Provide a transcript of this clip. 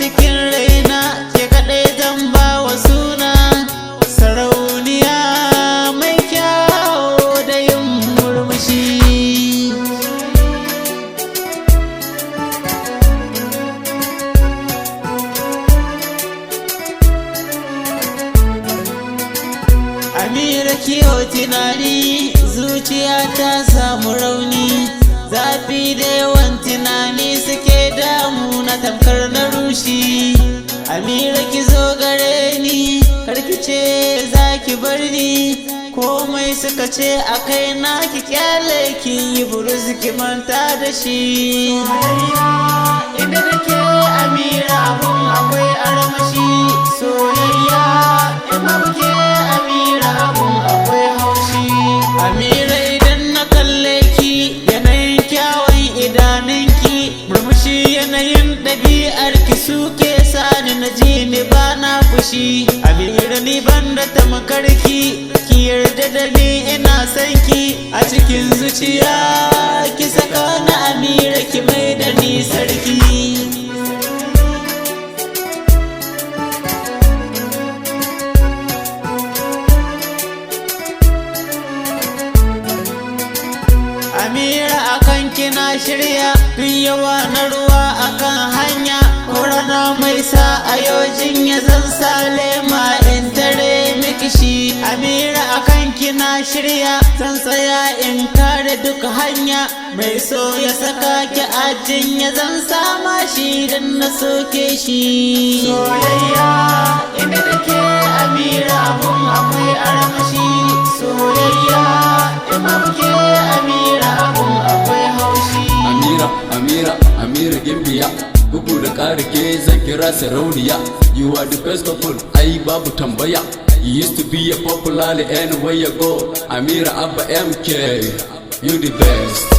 cikin raina ke kaɗai zan ba wa suna sarauniya mai kyawo da yin murmushi. Ameera kiyo tunani zuciya ta samu rauni, zafi da yawan tunani suke damu na tamkar na rushi. Ameera ki zo gare ni karki ce za ki bar ni, komai suka ce a kai na ki kyale ki yi buruz ki manta da shi. Inda nake Ameera abun akwai armashi, soyayya in muke Ameera abun akwai haushi. Ameera idan na kalle ki yanayin kyawun idanunki, murmushi yanayin ɗabi'ar ki suke sani na ji ni ba na fushi. Ameera ni banda tamkar ki yarda da ni ina son ki a cikin zuciya ki saka na Ameera ki mai da ni sarki. Ameera akan kina shirya duk yawa na ruwa akan hanya, korana mai sa a yojin ya zan sale ma in tare miki shi. Ameera akan kina shirya zan tsaya in kare duk hanya, mai so ya saka ki ajin ya zan sama shi dan na soke shi. Soyayya inda take Ameera abun akwai armashi, soyayya in muke Ameera abun akwai haushi. Ameera gimbiya, bugu da ƙari ke zan kira sarauniya. You are the best couple, ai babu tambaya. You used to be a popular anywhere you go. Ameera ABBA MK, you the best.